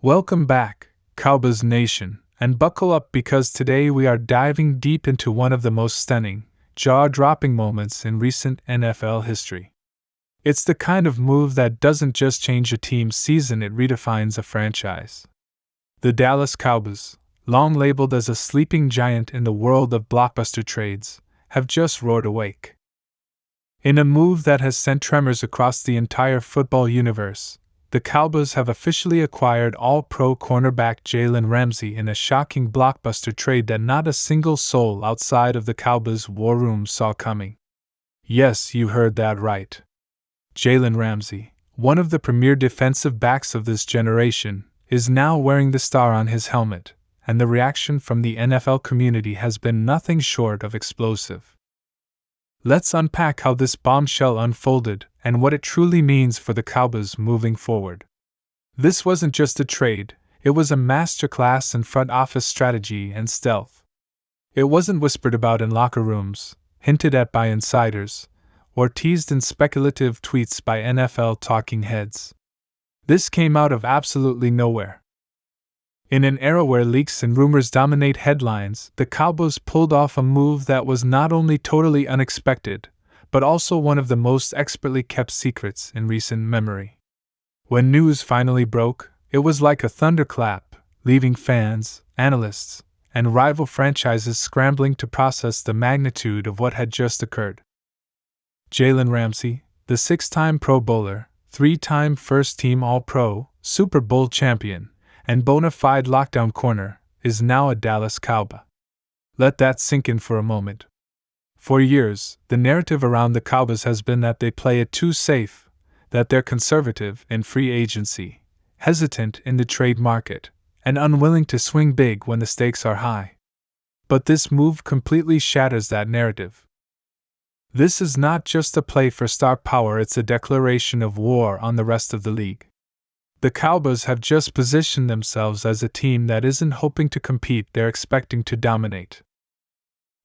Welcome back, Cowboys Nation, and buckle up because today we are diving deep into one of the most stunning, jaw-dropping moments in recent NFL history. It's the kind of move that doesn't just change a team's season, it redefines a franchise. The Dallas Cowboys, long labeled as a sleeping giant in the world of blockbuster trades, have just roared awake. In a move that has sent tremors across the entire football universe, the Cowboys have officially acquired All-Pro cornerback Jalen Ramsey in a shocking blockbuster trade that not a single soul outside of the Cowboys' war room saw coming. Yes, you heard that right. Jalen Ramsey, one of the premier defensive backs of this generation, is now wearing the star on his helmet, and the reaction from the NFL community has been nothing short of explosive. Let's unpack how this bombshell unfolded and what it truly means for the Cowboys moving forward. This wasn't just a trade, it was a masterclass in front office strategy and stealth. It wasn't whispered about in locker rooms, hinted at by insiders, or teased in speculative tweets by NFL talking heads. This came out of absolutely nowhere. In an era where leaks and rumors dominate headlines, the Cowboys pulled off a move that was not only totally unexpected, but also one of the most expertly kept secrets in recent memory. When news finally broke, it was like a thunderclap, leaving fans, analysts, and rival franchises scrambling to process the magnitude of what had just occurred. Jalen Ramsey, the six-time Pro Bowler, three-time first-team All-Pro, Super Bowl champion, and bona fide lockdown corner, is now a Dallas Cowboy. Let that sink in for a moment. For years, the narrative around the Cowboys has been that they play it too safe, that they're conservative in free agency, hesitant in the trade market, and unwilling to swing big when the stakes are high. But this move completely shatters that narrative. This is not just a play for star power, it's a declaration of war on the rest of the league. The Cowboys have just positioned themselves as a team that isn't hoping to compete, they're expecting to dominate.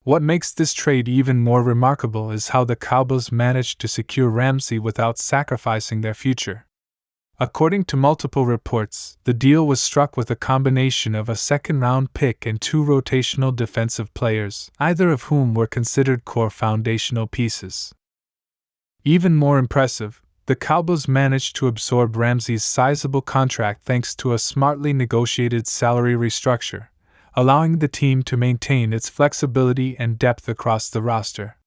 What makes this trade even more remarkable is how the Cowboys managed to secure Ramsey without sacrificing their future. According to multiple reports, the deal was struck with a combination of a second-round pick and two rotational defensive players, either of whom were considered core foundational pieces. Even more impressive, the Cowboys managed to absorb Ramsey's sizable contract thanks to a smartly negotiated salary restructure, allowing the team to maintain its flexibility and depth across the roster.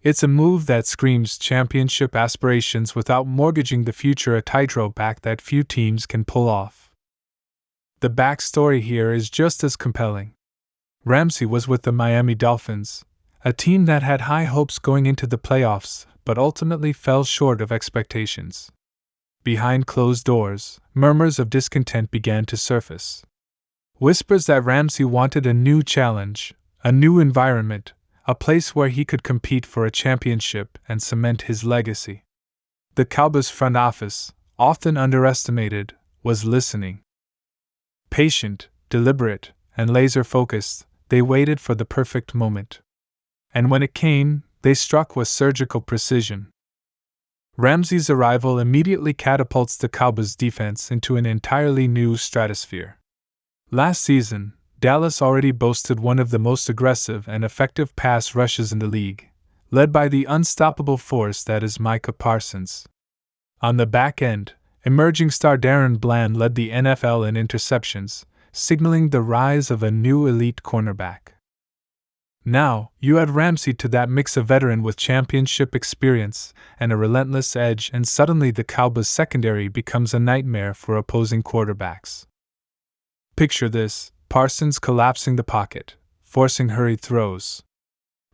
It's a move that screams championship aspirations without mortgaging the future, a tightrope act that few teams can pull off. The backstory here is just as compelling. Ramsey was with the Miami Dolphins, a team that had high hopes going into the playoffs, but ultimately fell short of expectations. Behind closed doors, murmurs of discontent began to surface. Whispers that Ramsey wanted a new challenge, a new environment, a place where he could compete for a championship and cement his legacy. The Cowboys front office, often underestimated, was listening. Patient, deliberate, and laser-focused, they waited for the perfect moment. And when it came, they struck with surgical precision. Ramsey's arrival immediately catapults the Cowboys' defense into an entirely new stratosphere. Last season, Dallas already boasted one of the most aggressive and effective pass rushes in the league, led by the unstoppable force that is Micah Parsons. On the back end, emerging star Darren led the NFL in interceptions, signaling the rise of a new elite cornerback. Now, you add Ramsey to that mix, a veteran with championship experience and a relentless edge, and suddenly the Cowboys' secondary becomes a nightmare for opposing quarterbacks. Picture this: Parsons collapsing the pocket, forcing hurried throws.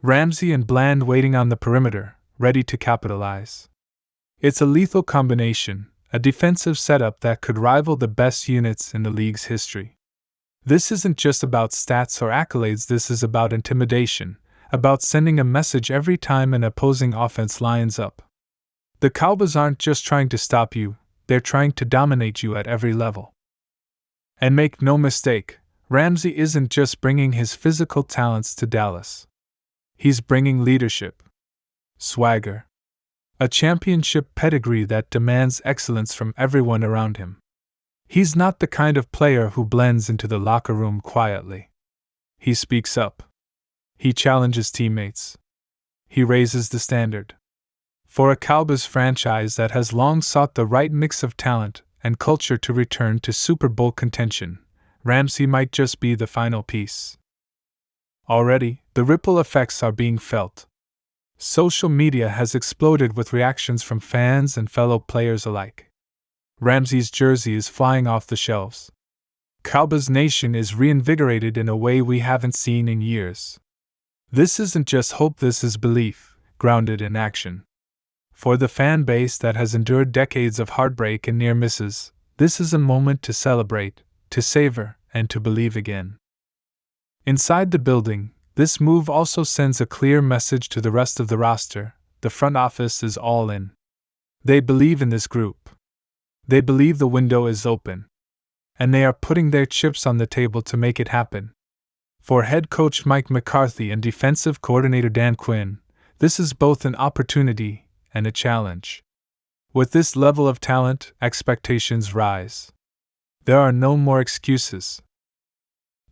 Ramsey and Bland waiting on the perimeter, ready to capitalize. It's a lethal combination, a defensive setup that could rival the best units in the league's history. This isn't just about stats or accolades, this is about intimidation, about sending a message every time an opposing offense lines up. The Cowboys aren't just trying to stop you, they're trying to dominate you at every level. And make no mistake, Ramsey isn't just bringing his physical talents to Dallas. He's bringing leadership, swagger, a championship pedigree that demands excellence from everyone around him. He's not the kind of player who blends into the locker room quietly. He speaks up. He challenges teammates. He raises the standard. For a Cowboys franchise that has long sought the right mix of talent and culture to return to Super Bowl contention, Ramsey might just be the final piece. Already, the ripple effects are being felt. Social media has exploded with reactions from fans and fellow players alike. Ramsey's jersey is flying off the shelves. Cowboys Nation is reinvigorated in a way we haven't seen in years. This isn't just hope, this is belief, grounded in action. For the fan base that has endured decades of heartbreak and near misses, this is a moment to celebrate, to savor, and to believe again. Inside the building, this move also sends a clear message to the rest of the roster: the front office is all in. They believe in this group. They believe the window is open. And they are putting their chips on the table to make it happen. For head coach Mike McCarthy and defensive coordinator Dan Quinn, this is both an opportunity and a challenge. With this level of talent, expectations rise. There are no more excuses.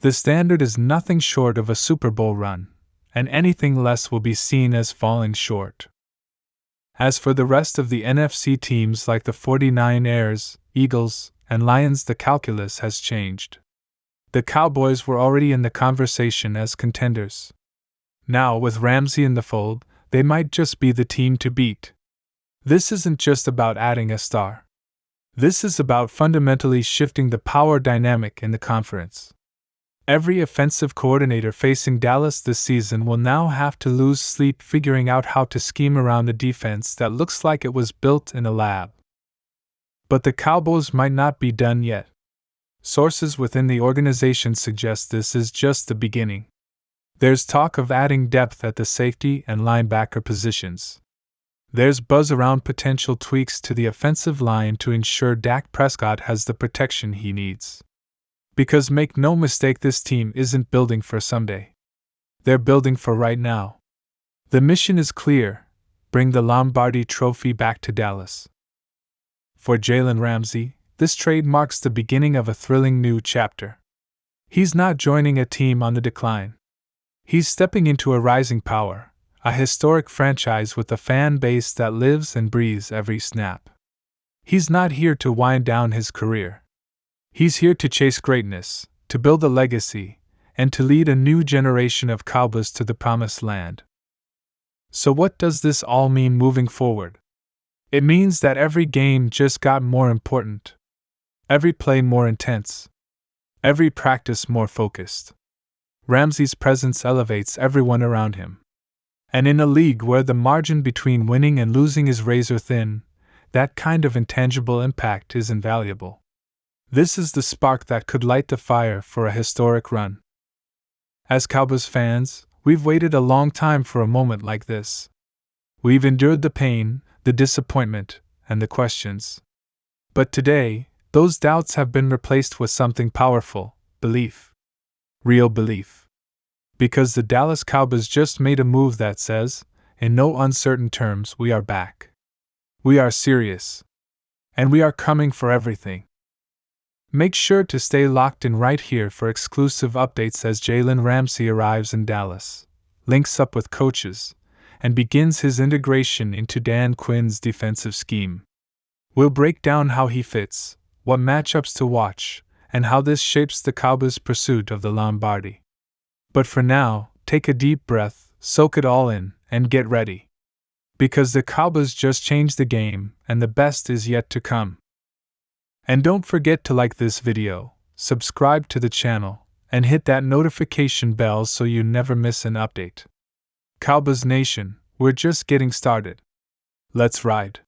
The standard is nothing short of a Super Bowl run, and anything less will be seen as falling short. As for the rest of the NFC teams like the 49ers, Eagles, and Lions, the calculus has changed. The Cowboys were already in the conversation as contenders. Now, with Ramsey in the fold, they might just be the team to beat. This isn't just about adding a star. This is about fundamentally shifting the power dynamic in the conference. Every offensive coordinator facing Dallas this season will now have to lose sleep figuring out how to scheme around a defense that looks like it was built in a lab. But the Cowboys might not be done yet. Sources within the organization suggest this is just the beginning. There's talk of adding depth at the safety and linebacker positions. There's buzz around potential tweaks to the offensive line to ensure Dak Prescott has the protection he needs. Because make no mistake, this team isn't building for someday. They're building for right now. The mission is clear: bring the Lombardi trophy back to Dallas. For Jalen Ramsey, this trade marks the beginning of a thrilling new chapter. He's not joining a team on the decline. He's stepping into a rising power, a historic franchise with a fan base that lives and breathes every snap. He's not here to wind down his career. He's here to chase greatness, to build a legacy, and to lead a new generation of Cowboys to the promised land. So what does this all mean moving forward? It means that every game just got more important. Every play more intense. Every practice more focused. Ramsey's presence elevates everyone around him. And in a league where the margin between winning and losing is razor thin, that kind of intangible impact is invaluable. This is the spark that could light the fire for a historic run. As Cowboys fans, we've waited a long time for a moment like this. We've endured the pain, the disappointment, and the questions. But today, those doubts have been replaced with something powerful: belief. Real belief. Because the Dallas Cowboys just made a move that says, in no uncertain terms, we are back. We are serious. And we are coming for everything. Make sure to stay locked in right here for exclusive updates as Jalen Ramsey arrives in Dallas, links up with coaches, and begins his integration into Dan Quinn's defensive scheme. We'll break down how he fits, what matchups to watch, and how this shapes the Cowboys' pursuit of the Lombardi. But for now, take a deep breath, soak it all in, and get ready. Because the Cowboys just changed the game, and the best is yet to come. And don't forget to like this video, subscribe to the channel, and hit that notification bell so you never miss an update. Cowboys Nation, we're just getting started. Let's ride.